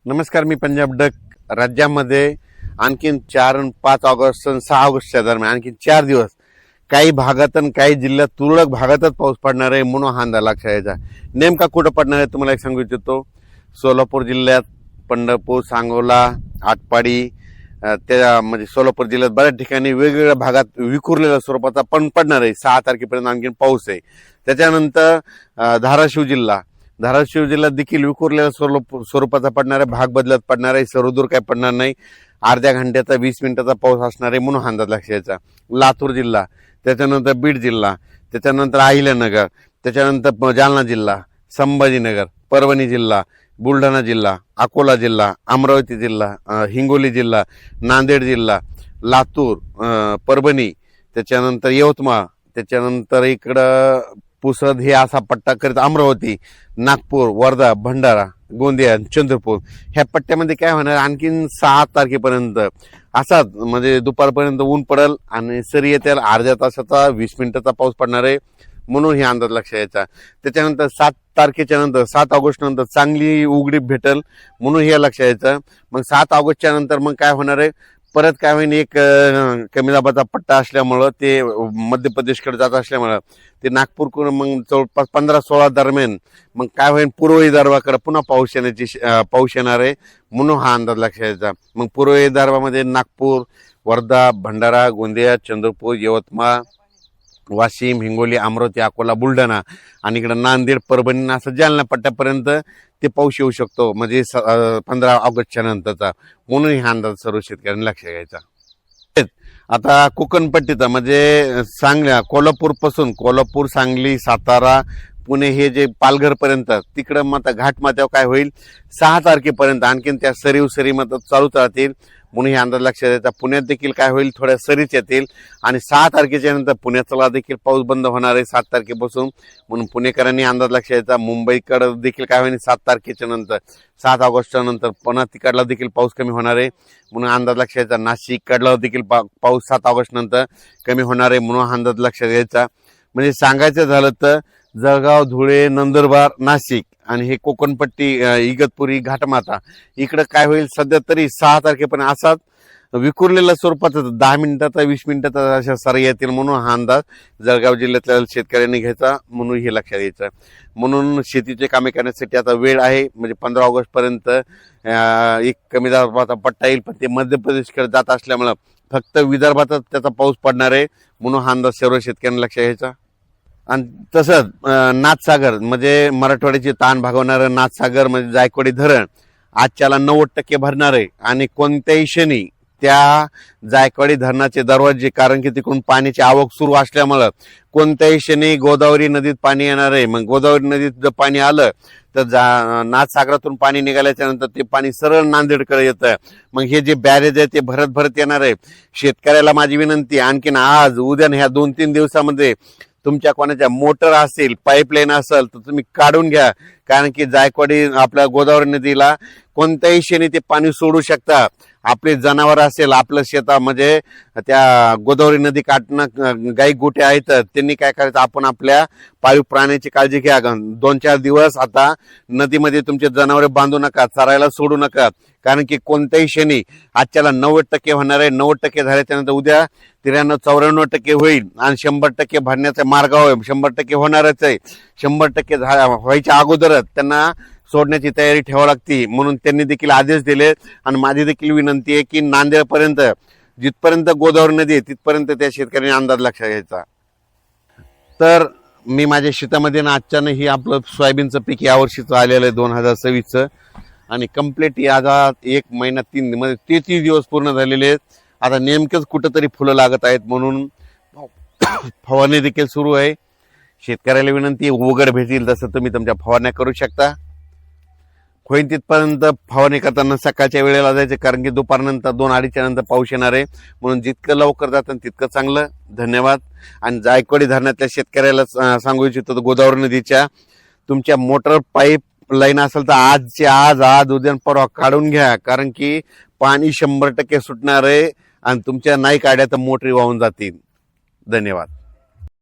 नमस्कार, मी पंजाब डक. राज्यामध्ये आणखीन 4 आणि 5 ऑगस्ट आणि 6 ऑगस्टच्या दरम्यान आणखीन 4 दिवस काही भागात आणि काही जिल्ह्यात तुरळक भागातच पाऊस पडणार आहे म्हणून हा अंदाज लक्षात यायचा. नेमका कुठं पडणार आहे तुम्हाला एक सांगू इच्छितो. सोलापूर जिल्ह्यात पंढरपूर, सांगोला, आटपाडी, त्या म्हणजे सोलापूर जिल्ह्यात बऱ्याच ठिकाणी वेगवेगळ्या भागात विखुरलेल्या स्वरूपाचा पण पडणार आहे. 6 तारखेपर्यंत आणखीन पाऊस आहे. त्याच्यानंतर धाराशिव जिल्ह्यात देखील विखुरलेल्या स्वरूपाचा पडणार आहे. भाग बदलत पडणार आहे. सर्वदूर काही पडणार नाही. अर्ध्या घंट्याचा 20 मिनिटाचा पाऊस असणार आहे म्हणून अंदाज लक्षात यायचा. लातूर जिल्हा, त्याच्यानंतर बीड जिल्हा, त्याच्यानंतर अहिल्यानगर, त्याच्यानंतर जालना जिल्हा, संभाजीनगर, परभणी जिल्हा, बुलढाणा जिल्हा, अकोला जिल्हा, अमरावती जिल्हा, हिंगोली जिल्हा, नांदेड जिल्हा, लातूर, परभणी, त्याच्यानंतर यवतमाळ, त्याच्यानंतर इकडं पुसद हे असा पट्टा करीत अमरावती, नागपूर, वर्धा, भंडारा, गोंदिया, चंद्रपूर ह्या पट्ट्यामध्ये काय होणार आणखीन 6 तारखेपर्यंत असाच म्हणजे दुपारपर्यंत ऊन पडेल आणि सरी येतील. अर्ध्या तासाचा 20 मिनिटाचा पाऊस पडणार आहे म्हणून हे अंदाज लक्षात यायचा. त्याच्यानंतर 7 तारखेच्या नंतर 7 ऑगस्ट नंतर चांगली उघडीप भेटेल म्हणून हे लक्षात यायचं. मग 7 ऑगस्टच्या नंतर मग काय होणार आहे, परत काय होईल, एक कमी दाबाचा पट्टा असल्यामुळं ते मध्य प्रदेशकडे जात असल्यामुळं ते नागपूरकडून मग जवळपास 15-16 दरम्यान मग काय होईल, पूर्व विदर्भाकडे पुन्हा पाऊस येणार आहे म्हणून हा अंदाज लक्षात यायचा. मग पूर्व विदर्भामध्ये नागपूर, वर्धा, भंडारा, गोंदिया, चंद्रपूर, यवतमाळ, वाशिम, हिंगोली, अमरावती, अकोला, बुलढाणा आणि इकडे नांदेड, परभणी असं जालना पट्ट्यापर्यंत ते पाऊस येऊ शकतो म्हणजे 15 ऑगस्टच्या नंतरचा म्हणून हा अंदाज सर्व शेतकऱ्यांनी लक्षात घ्यायचा. आता कोकणपट्टीचा म्हणजे कोल्हापूर, सांगली, सातारा, पुणे हे जे पालघर पर्यंत तिकडं मग घाटमाथ्यावर काय होईल 6 तारखेपर्यंत आणखीन त्या सरी मग चालूच राहतील म्हणून हे अंदाज लक्षात द्यायचा. पुण्यात देखील काय होईल, थोड्या सरीच येतील आणि 6 तारखेच्या नंतर पुण्याचा देखील पाऊस बंद होणार आहे 7 तारखेपासून म्हणून पुणेकरांनी अंदाज लक्षात द्यायचा. मुंबईकडे देखील काय होईल 7 तारखेच्या नंतर 7 ऑगस्टच्या नंतर पुन्हा तिकडला देखील पाऊस कमी होणार आहे म्हणून अंदाज लक्षात द्यायचा. नाशिक कडला देखील पाऊस 7 ऑगस्ट नंतर कमी होणार आहे म्हणून अंदाज लक्षात द्यायचा. म्हणजे सांगायचं झालं तर जळगाव, धुळे, नंदुरबार, नाशिक आणि हे कोकणपट्टी, इगतपुरी, घाटमाथा इकडं काय होईल सध्या तरी 6 तारखेपर्यंत असाच विखुरलेल्या स्वरूपाचा 10 मिनिटाचा 20 मिनिटाचा अशा सरी येतील म्हणून हा अंदाज जळगाव जिल्ह्यातल्या शेतकऱ्यांनी घ्यायचा म्हणून हे लक्षात यायचं. म्हणून शेतीचे कामे करण्यासाठी आता वेळ आहे म्हणजे 15 ऑगस्ट पर्यंत एक कमी दाबाचा पट्टा येईल पण ते मध्य प्रदेशकडे जात असल्यामुळं फक्त विदर्भातच त्याचा पाऊस पडणार आहे म्हणून हा अंदाज सर्व शेतकऱ्यांनी लक्षात घ्यायचा. आणि तसंच नाथसागर म्हणजे मराठवाड्याची ताण भागवणारं नाथसागर म्हणजे जायकवाडी धरण आजच्याला 90% भरणार आहे आणि कोणत्याही क्षणी त्या जायकवाडी धरणाचे दरवाजे, कारण की तिकडून पाण्याची आवक सुरू असल्यामुळं कोणत्याही क्षणी गोदावरी नदीत पाणी येणार आहे. मग गोदावरी नदीत जर पाणी आलं तर नाथसागरातून पाणी निघाल्याच्या नंतर ते पाणी सरळ नांदेडकडे येतं. मग हे जे बॅरेज आहे ते भरत येणार आहे. शेतकऱ्याला माझी विनंती, आणखीन आज उद्या ह्या 2-3 दिवसामध्ये तुमच्या कोणाच्या मोटर असेल, पाईपलाईन असेल तर तुम्ही काढून घ्या, कारण की जायकवाडी आपल्या गोदावरी नदीला कोणत्याही क्षणी ते पाणी सोडू शकता. आपले जनावर असेल, आपलं शेता म्हणजे त्या गोदावरी नदी काठनं गाई गोटे आहेत त्यांनी काय करायचं, आपण आपल्या पाळीव प्राण्याची काळजी घ्या. 2-4 दिवस आता नदीमध्ये तुमचे जनावरे बांधू नका, चरायला सोडू नका, कारण की कोणत्याही क्षणी आजच्याला 90% होणार आहे. 90% झाल्याच्या नंतर उद्या 93-94% होईल आणि 100% भरण्याचा मार्गावर 100% होणारच आहे. 100% व्हायच्या अगोदरच त्यांना सोडण्याची तयारी ठेवावी लागते म्हणून त्यांनी देखील आदेश दिले. आणि माझी देखील विनंती आहे की नांदेडपर्यंत जिथपर्यंत गोदावरी नदी आहे तिथपर्यंत त्या शेतकऱ्यांनी अंदाज लक्षात घ्यायचा. तर मी माझ्या शेतामध्ये आजच्यानं ही आपलं सोयाबीनचं पीक यावर्षीचं आलेलं आहे 2026चं आणि कम्प्लीट याचा 1 महिना 3 म्हणजे 33 दिवस पूर्ण झालेले आहेत. आता नेमकेच कुठंतरी फुलं लागत आहेत म्हणून फवारणी देखील सुरू आहे. शेतकऱ्याला विनंती आहे, उघड भेटेल तसं तुम्ही तुमच्या फवारण्या करू शकता. होईल तिथपर्यंत फवारणी करताना सकाळच्या वेळेला जायचं, कारण की दुपारनंतर 2-2:30 नंतर पाऊस येणार आहे म्हणून जितकं लवकर जातं तितकं चांगलं. धन्यवाद. आणि जायकवाडी धरणातल्या शेतकऱ्याला सांगू इच्छितो, गोदावरी नदीच्या तुमच्या मोटर पाईप लाईन असेल तर आज उद्या परवा काढून घ्या, कारण की पाणी 100% सुटणार आहे आणि तुमच्या नाही काढ्या तर मोटरी वाहून जातील. धन्यवाद.